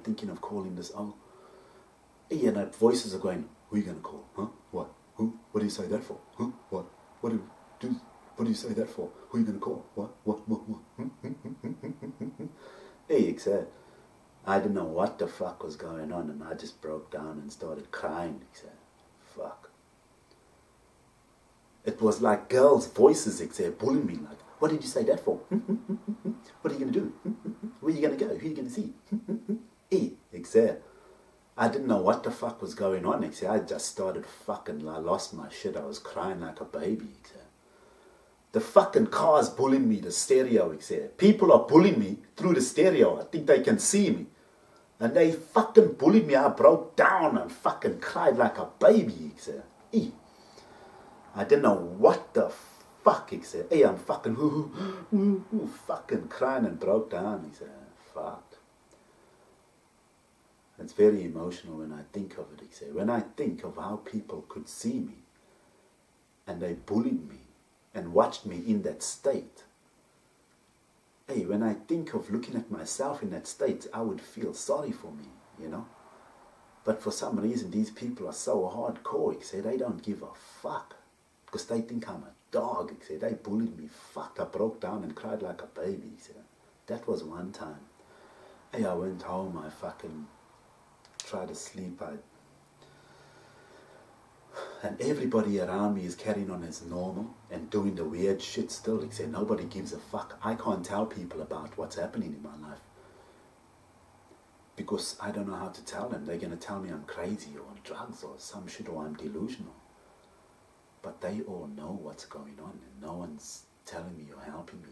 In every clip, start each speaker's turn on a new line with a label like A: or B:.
A: thinking of calling this out. Hey, and voices are going, who are you going to call? Huh? What? Who? What do you say that for? Huh? What? What do you say that for? Who are you going to call? What? Hey, except I didn't know what the fuck was going on, and I just broke down and started crying. Except, fuck. It was like girls' voices, except bullying me, like, what did you say that for? What are you going to do? Where are you going to go? Who are you going to see? Hey, except I didn't know what the fuck was going on. Except I just started fucking, I lost my shit. I was crying like a baby. Except the fucking car's bullying me, the stereo. Except people are bullying me through the stereo. I think they can see me. And they fucking bullied me. I broke down and fucking cried like a baby. Except, hey. I didn't know what the fuck, he said. Hey, I'm fucking fucking crying and broke down. He said, fuck. It's very emotional when I think of it, he said. When I think of how people could see me and they bullied me and watched me in that state. Hey, when I think of looking at myself in that state, I would feel sorry for me, you know. But for some reason, these people are so hardcore, he said, they don't give a fuck. Because they think I'm a dog, he said. They bullied me, fucked. I broke down and cried like a baby, he said. That was one time. Hey, I went home, I fucking tried to sleep. And everybody around me is carrying on as normal and doing the weird shit still, he said. Nobody gives a fuck. I can't tell people about what's happening in my life. Because I don't know how to tell them. They're going to tell me I'm crazy or on drugs or some shit or I'm delusional. But they all know what's going on, and no one's telling me or helping me.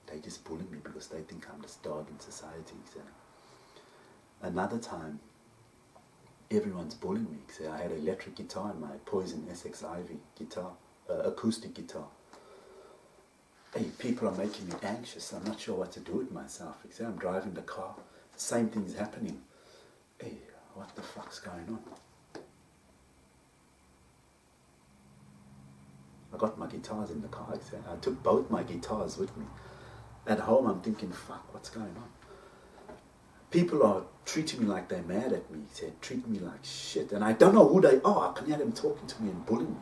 A: They just bully me because they think I'm this dog in society. So. Another time, everyone's bullying me. So I had an electric guitar and my Poison SX Ivy guitar, acoustic guitar. Hey, people are making me anxious. I'm not sure what to do with myself. So I'm driving the car. The same thing's happening. Hey, what the fuck's going on? I got my guitars in the car. I took both my guitars with me. At home, I'm thinking, fuck, what's going on? People are treating me like they're mad at me. They're treating me like shit. And I don't know who they are. I can hear them talking to me and bullying me.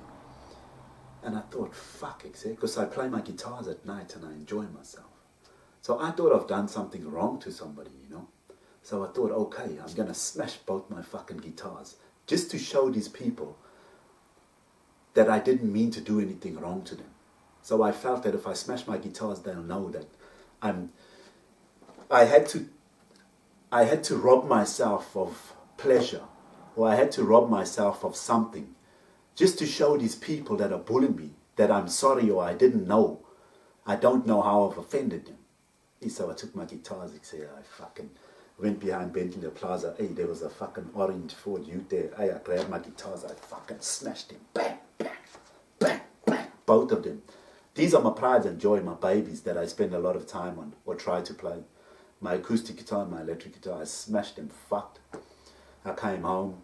A: And I thought, fuck, because I play my guitars at night and I enjoy myself. So I thought I've done something wrong to somebody, you know. So I thought, okay, I'm going to smash both my fucking guitars just to show these people that I didn't mean to do anything wrong to them. So I felt that if I smash my guitars, they'll know that I had to rob myself of pleasure, or I had to rob myself of something, just to show these people that are bullying me that I'm sorry or I didn't know. I don't know how I've offended them. So I took my guitars, I fucking went behind Bentley Plaza. Hey, there was a fucking orange Ford Ute there. Hey, I grabbed my guitars, I fucking smashed them. Bang, bang, bang, bang. Both of them. These are my pride and joy, my babies that I spend a lot of time on or try to play. My acoustic guitar and my electric guitar, I smashed them, fucked. I came home,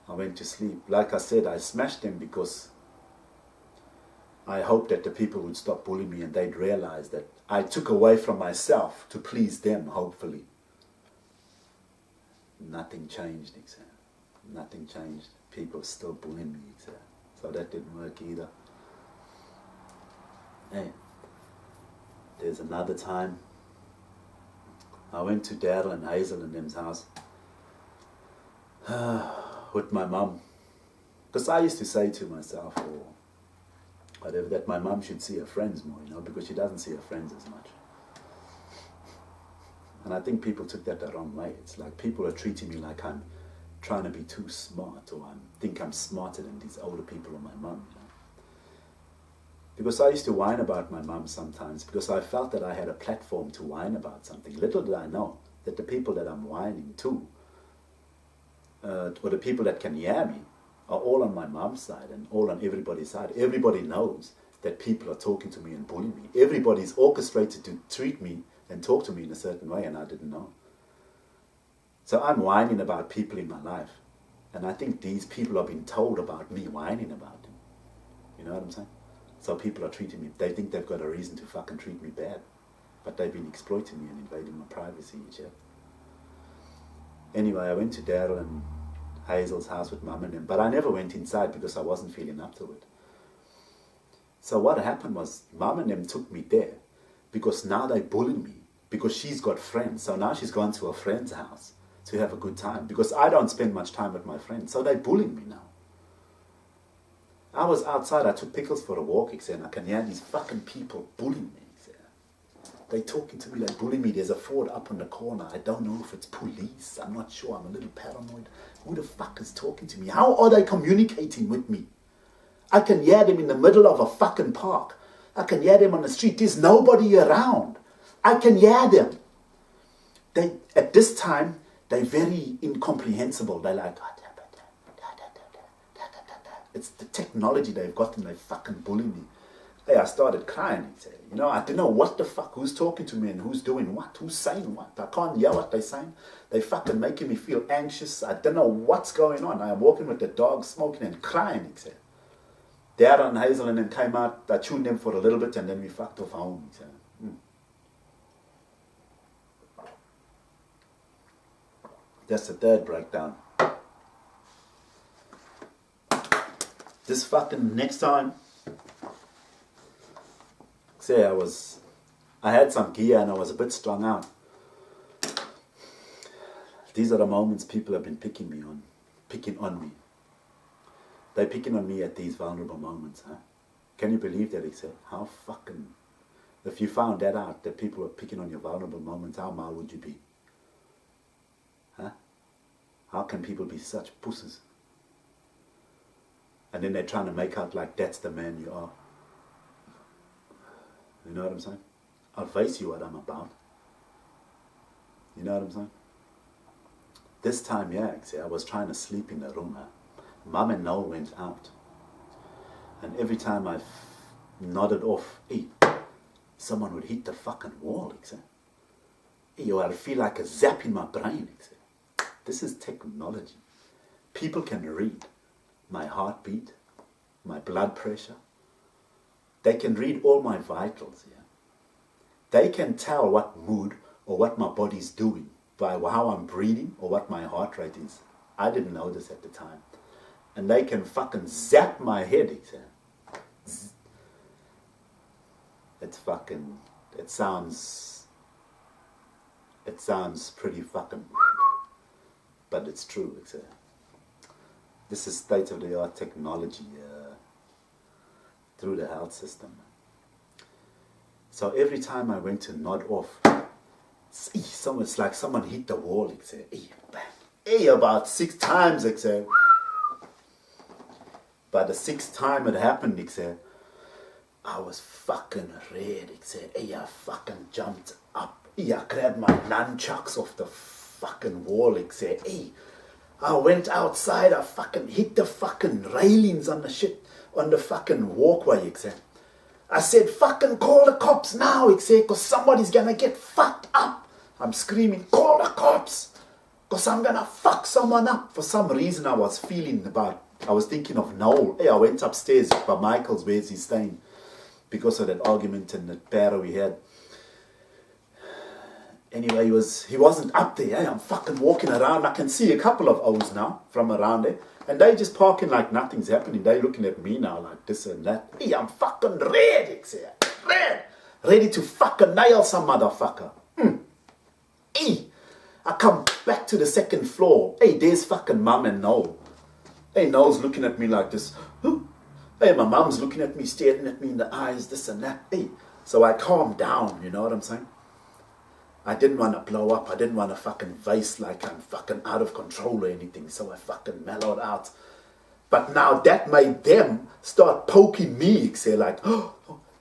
A: I went to sleep. Like I said, I smashed them because I hoped that the people would stop bullying me and they'd realize that I took away from myself to please them, hopefully. Nothing changed, except. Nothing changed. People still bullying me, except. So that didn't work either. Hey, there's another time. I went to Daryl and Hazel and them's house with my mum. Because I used to say to myself, or whatever, that my mum should see her friends more, you know, because she doesn't see her friends as much. And I think people took that the wrong way. It's like people are treating me like I'm trying to be too smart, or I think I'm smarter than these older people or my mum, you know. Because I used to whine about my mum sometimes, because I felt that I had a platform to whine about something. Little did I know that the people that I'm whining to, or the people that can hear me, are all on my mum's side and all on everybody's side. Everybody knows that people are talking to me and bullying me. Everybody's orchestrated to treat me and talk to me in a certain way, and I didn't know. So I'm whining about people in my life, and I think these people are being told about me whining about them. You know what I'm saying? So people are treating me, they think they've got a reason to fucking treat me bad, but they've been exploiting me and invading my privacy, yeah. Anyway, I went to Daryl and Hazel's house with Mum and them, but I never went inside because I wasn't feeling up to it. So what happened was Mum and them took me there because now they bully me because she's got friends. So now she's gone to a friend's house to have a good time because I don't spend much time with my friends. So they bullying me now. I was outside, I took Pickles for a walk, and I can hear these fucking people bullying me. They talking to me, they bullying me. There's a Ford up on the corner. I don't know if it's police. I'm not sure. I'm a little paranoid. Who the fuck is talking to me? How are they communicating with me? I can hear them in the middle of a fucking park. I can hear them on the street. There's nobody around. I can hear them. They, at this time, they're very incomprehensible. They're like, it's the technology they've got and they fucking bully me. Hey, I started crying. You know, I didn't know what the fuck, who's talking to me and who's doing what, who's saying what. I can't hear what they're saying. They fucking making me feel anxious. I don't know what's going on. I'm walking with the dog, smoking and crying. Dad and Hazel and then came out. I tuned them for a little bit and then we fucked off home. That's the third breakdown. This fucking next time, I had some gear and I was a bit strung out. These are the moments people have been picking on me. They're picking on me at these vulnerable moments, huh? Can you believe that, How fucking, if you found that out, that people are picking on your vulnerable moments, how mad would you be? Huh? How can people be such pussies? And then they're trying to make out like that's the man you are. You know what I'm saying? I'll face you what I'm about. You know what I'm saying? This time, I was trying to sleep in the room. Mum and Noel went out. And every time I nodded off, someone would hit the fucking wall. I'd feel like a zap in my brain. This is technology. People can read my heartbeat, my blood pressure. They can read all my vitals. They can tell what mood or what my body's doing by how I'm breathing or what my heart rate is. I didn't know this at the time. And they can fucking zap my head. It sounds pretty fucking, but it's true. This is state-of-the-art technology through the health system. So every time I went to nod off, it's like someone hit the wall. Bang. About 6 times. By the 6th time it happened, I was fucking red. I fucking jumped up. I grabbed my nunchucks off the fucking wall. I went outside. I fucking hit the fucking railings on the fucking walkway. I said, fucking call the cops now, because somebody's gonna get fucked up. I'm screaming, call the cops, because I'm gonna fuck someone up. For some reason I was thinking of Noel. I went upstairs by Michael's, where's he staying, because of that argument and that battle we had. Anyway, he wasn't up there. I'm fucking walking around. I can see a couple of O's now from around there. And they just parking like nothing's happening. They looking at me now like this and that. I'm fucking red. Ready to fucking nail some motherfucker. I come back to the 2nd floor. There's fucking Mum and Noel. Noel's looking at me like this. My mum's looking at me, staring at me in the eyes, this and that. So I calmed down, you know what I'm saying? I didn't want to blow up. I didn't want to fucking vase like I'm fucking out of control or anything. So I fucking mellowed out. But now that made them start poking me. Like, oh,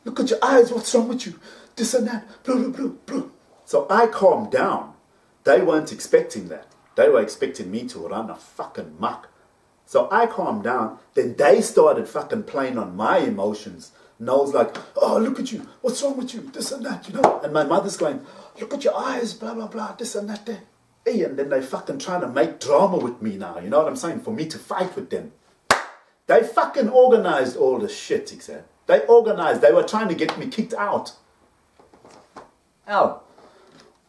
A: look at your eyes. What's wrong with you? This and that. Blah, blah, blah, blah. So I calmed down. They weren't expecting that. They were expecting me to run a fucking muck. So I calmed down. Then they started fucking playing on my emotions. Noel's like, oh, look at you. What's wrong with you? This and that, And my mother's going, look at your eyes, blah, blah, blah, this and that there. And then they fucking trying to make drama with me now. You know what I'm saying? For me to fight with them. They fucking organized all this shit, They were trying to get me kicked out.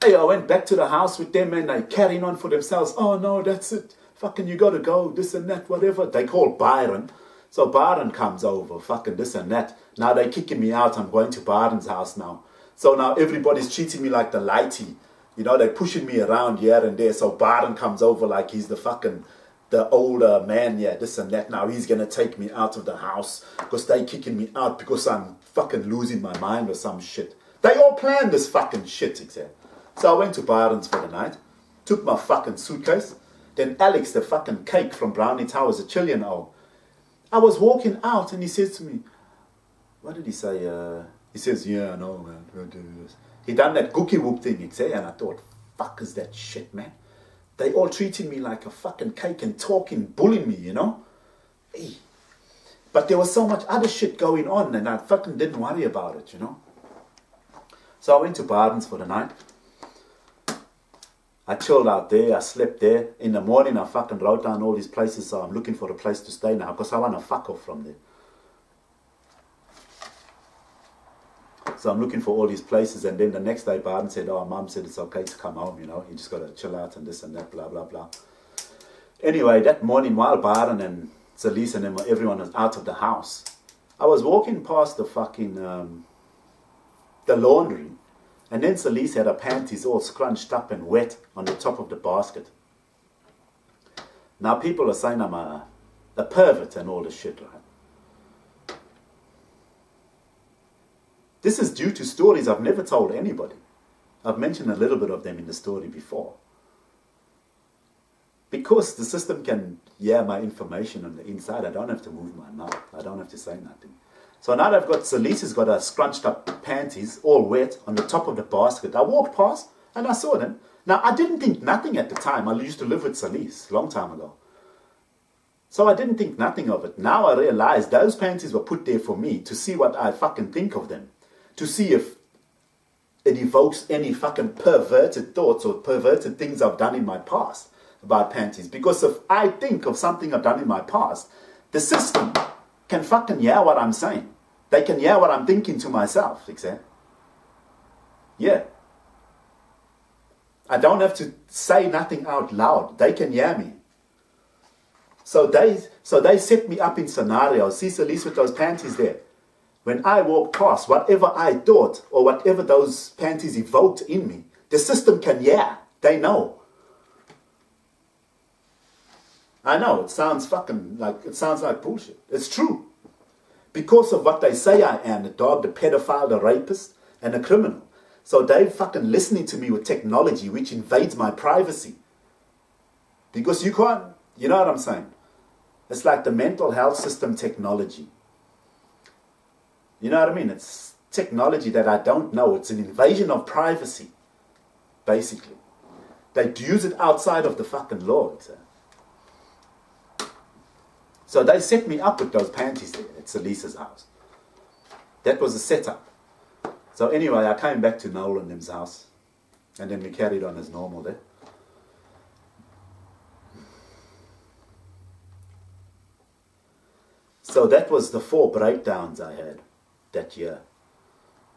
A: Hey, I went back to the house with them and they carrying on for themselves. Oh no, that's it. Fucking you gotta go, this and that, whatever. They call Byron. So Byron comes over, fucking this and that. Now they're kicking me out. I'm going to Byron's house now. So now everybody's treating me like the lighty. You know, they're pushing me around here and there. So Byron comes over like he's the older man, yeah, this and that. Now he's going to take me out of the house because they're kicking me out because I'm fucking losing my mind or some shit. They all planned this fucking shit, except. So I went to Byron's for the night, took my fucking suitcase. Then Alex, the fucking cake from Brownie Towers, a Chilean owl. I was walking out and he says to me, what did he say? He says, yeah, I know, man. He done that gookie whoop thing, and I thought, fuck is that shit, man? They all treating me like a fucking cake and talking, bullying me, you know? Hey. But there was so much other shit going on and I fucking didn't worry about it, you know? So I went to Byron's for the night. I chilled out there, I slept there. In the morning I fucking wrote down all these places, so I'm looking for a place to stay now because I want to fuck off from there. So I'm looking for all these places, and then the next day Byron said, oh, Mum said it's okay to come home, you know, you just got to chill out and this and that, blah, blah, blah. Anyway, that morning while Byron and Celices and everyone was out of the house, I was walking past the fucking, the laundry, and then Celices had her panties all scrunched up and wet on the top of the basket. Now people are saying I'm a pervert and all this shit, right? This is due to stories I've never told anybody. I've mentioned a little bit of them in the story before. Because the system can hear my information on the inside, I don't have to move my mouth. I don't have to say nothing. So now I've got Celices got her scrunched up panties, all wet, on the top of the basket. I walked past and I saw them. Now I didn't think nothing at the time. I used to live with Celices a long time ago. So I didn't think nothing of it. Now I realize those panties were put there for me to see what I fucking think of them. To see if it evokes any fucking perverted thoughts or perverted things I've done in my past about panties. Because if I think of something I've done in my past, the system can fucking hear what I'm saying. They can hear what I'm thinking to myself, except. Yeah. I don't have to say nothing out loud. They can hear me. So they set me up in scenarios. See Celices with those panties there. When I walk past, whatever I thought or whatever those panties evoked in me, the system can hear. They know. I know, it sounds like bullshit. It's true. Because of what they say I am, the dog, the pedophile, the rapist, and the criminal. So they're fucking listening to me with technology which invades my privacy. Because you can't, you know what I'm saying? It's like the mental health system technology. You know what I mean? It's technology that I don't know. It's an invasion of privacy, basically. They use it outside of the fucking law. So they set me up with those panties there at Celices' house. That was a setup. So anyway, I came back to Noel and them's house. And then we carried on as normal there. So that was the 4 breakdowns I had that year.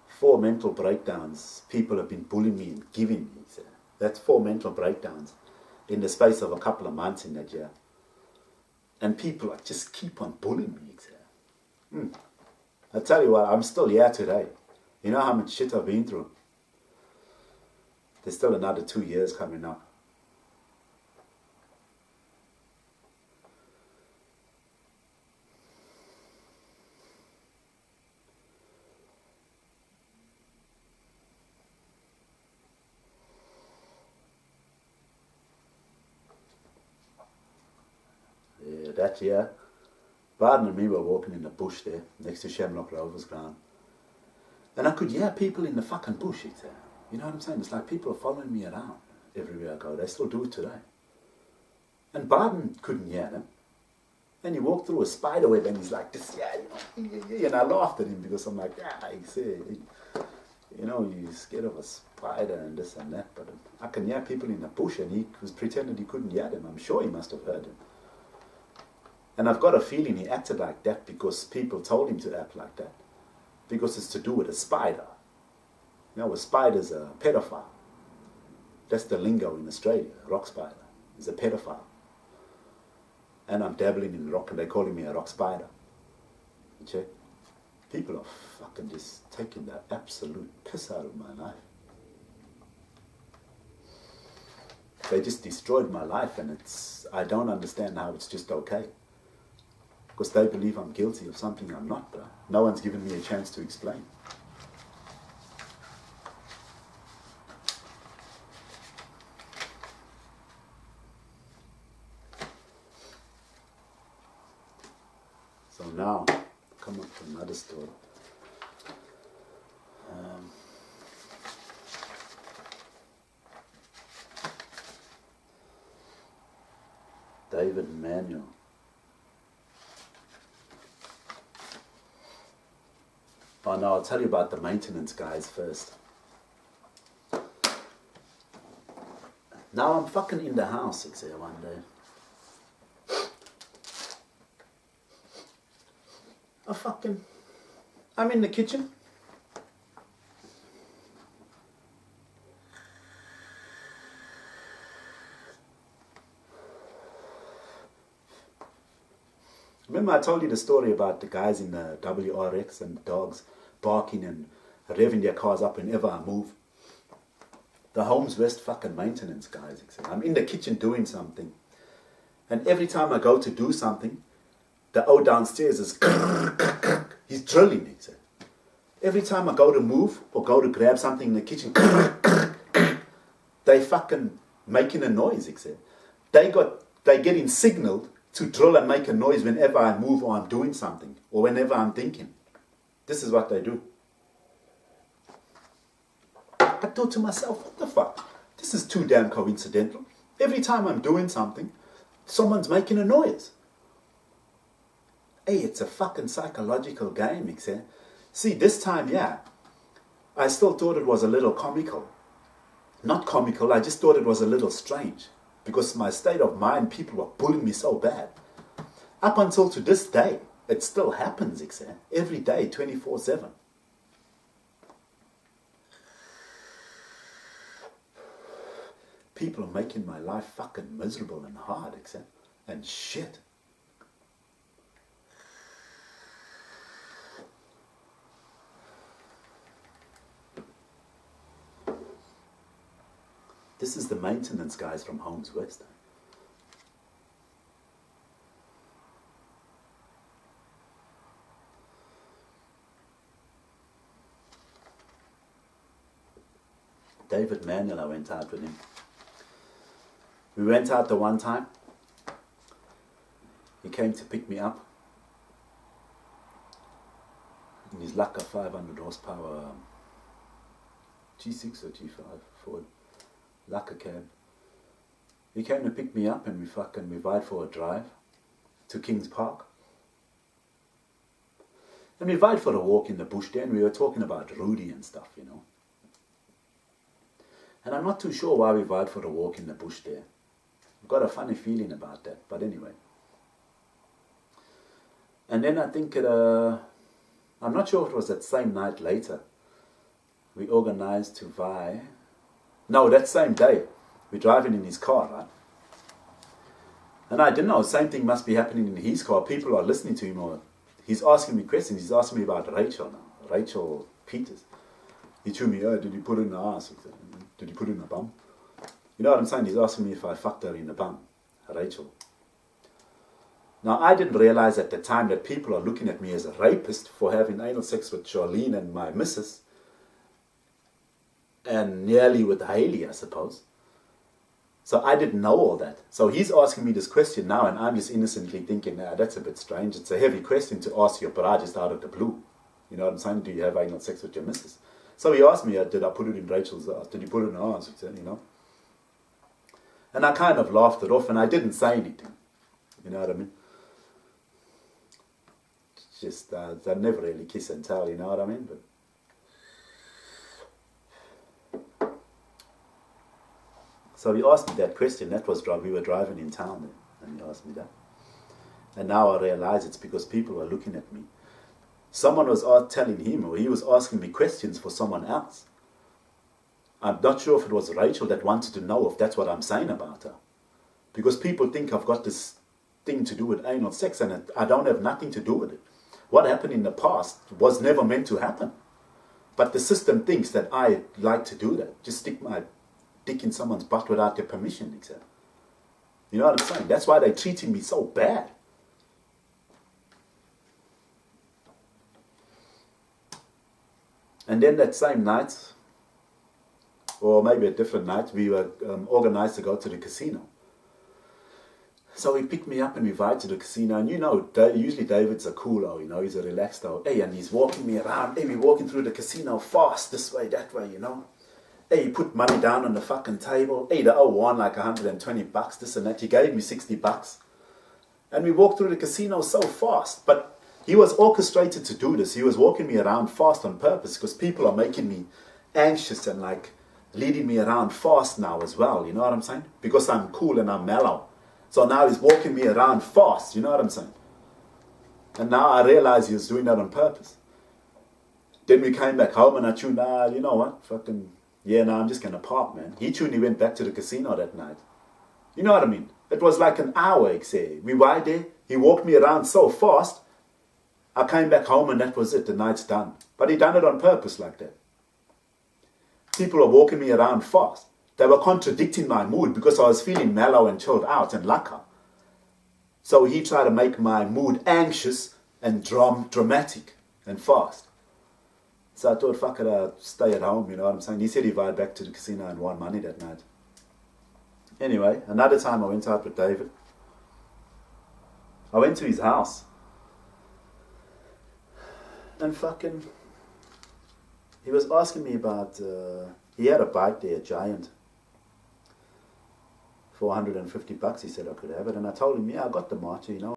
A: 4 mental breakdowns. People have been bullying me and giving me. That's 4 mental breakdowns in the space of a couple of months in that year. And people just keep on bullying me. I tell you what, I'm still here today. You know how much shit I've been through. There's still another 2 years coming up. That year, Byron and me were walking in the bush there, next to Shamrock Rovers ground. And I could hear people in the fucking bush, you know what I'm saying? It's like people are following me around everywhere I go. They still do it today. And Byron couldn't hear them. And he walked through a spiderweb and he's like, this, yeah. And I laughed at him because I'm like, he said, you know, you're scared of a spider and this and that. But I can hear people in the bush, and he was pretending he couldn't hear them. I'm sure he must have heard them. And I've got a feeling he acted like that because people told him to act like that. Because it's to do with a spider. You know, a spider's a pedophile. That's the lingo in Australia. A rock spider is a pedophile. And I'm dabbling in rock and they're calling me a rock spider. You check? People are fucking just taking the absolute piss out of my life. They just destroyed my life, and I don't understand how it's just okay. Because they believe I'm guilty of something I'm not, but no one's given me a chance to explain. So now, come up with another story. David Manuel. Oh no, I'll tell you about the maintenance guys first. Now I'm fucking in the house, it's here one day. I'm in the kitchen. Remember I told you the story about the guys in the WRX and the dogs barking and revving their cars up whenever I move? The HOMESWEST fucking maintenance guys. I'm in the kitchen doing something, and every time I go to do something, the O downstairs is he's drilling. Every time I go to move or go to grab something in the kitchen, they fucking making a noise. They getting signaled to drill and make a noise whenever I move or I'm doing something or whenever I'm thinking. This is what they do. I thought to myself, what the fuck? This is too damn coincidental. Every time I'm doing something, someone's making a noise. Hey, it's a fucking psychological game, See, this time, yeah, I still thought it was a little comical. Not comical, I just thought it was a little strange. Because my state of mind, people were bullying me so bad. Up until to this day, it still happens, every day, 24/7. People are making my life fucking miserable and hard, and shit. This is the maintenance guys from HOMESWEST. David Manuel, I went out with him. We went out the one time. He came to pick me up in his Laka 500 horsepower G6 or G5 Ford Laka cab. He came to pick me up and we vied for a drive to Kings Park. And we vied for a walk in the bush there, and we were talking about Rudy and stuff, And I'm not too sure why we vied for a walk in the bush there. I've got a funny feeling about that, but anyway. And then I think, I'm not sure if it was that same night later, we organized to vie. No, that same day, we're driving in his car, right? And I didn't know, same thing must be happening in his car. People are listening to him, or he's asking me questions. He's asking me about Rachel now, Rachel Peters. He told me, oh, did you put her in the ass? Did you put her in the bum? You know what I'm saying? He's asking me if I fucked her in the bum, Rachel. Now, I didn't realize at the time that people are looking at me as a rapist for having anal sex with Charlene and my missus, and nearly with Haley, I suppose. So I didn't know all that. So he's asking me this question now, and I'm just innocently thinking, that's a bit strange. It's a heavy question to ask your bra just out of the blue. You know what I'm saying? Do you have anal sex with your missus? So he asked me, did I put it in Rachel's ass? Did you put it in her ass? And I kind of laughed it off, and I didn't say anything. You know what I mean? It's just, I never really kiss and tell, you know what I mean? But so he asked me that question. That was we were driving in town then, and he asked me that. And now I realize it's because people were looking at me. Someone was telling him, or he was asking me questions for someone else. I'm not sure if it was Rachel that wanted to know if that's what I'm saying about her. Because people think I've got this thing to do with anal sex, and I don't have nothing to do with it. What happened in the past was never meant to happen. But the system thinks that I like to do that. Just stick my dick in someone's butt without their permission, etc. You know what I'm saying? That's why they're treating me so bad. And then that same night, or maybe a different night, we were organized to go to the casino. So he picked me up and we invited to the casino. And you know, usually David's a coolo, you know, he's a relaxed old. Hey, and he's walking me around. Hey, we're walking through the casino fast, this way, that way, you know. Hey, he put money down on the fucking table. Hey, the old won like $120, this and that. He gave me $60. And we walked through the casino so fast. But he was orchestrated to do this. He was walking me around fast on purpose because people are making me anxious and like leading me around fast now as well. You know what I'm saying? Because I'm cool and I'm mellow. So now he's walking me around fast. You know what I'm saying? And now I realize he was doing that on purpose. Then we came back home and I tuned, you know what? Fucking, yeah, I'm just going to park, man. He tuned, he went back to the casino that night. You know what I mean? It was like an hour, we were there. He walked me around so fast. I came back home and that was it. The night's done. But he done it on purpose like that. People are walking me around fast. They were contradicting my mood because I was feeling mellow and chilled out and lacquer. So he tried to make my mood anxious and dramatic and fast. So I thought, fuck it, I'll stay at home, you know what I'm saying? He said he'd ride back to the casino and won money that night. Anyway, another time I went out with David. I went to his house. And fucking, he was asking me about, he had a bike there, a Giant. For $150, he said I could have it. And I told him, yeah, I got the Marcher, you know.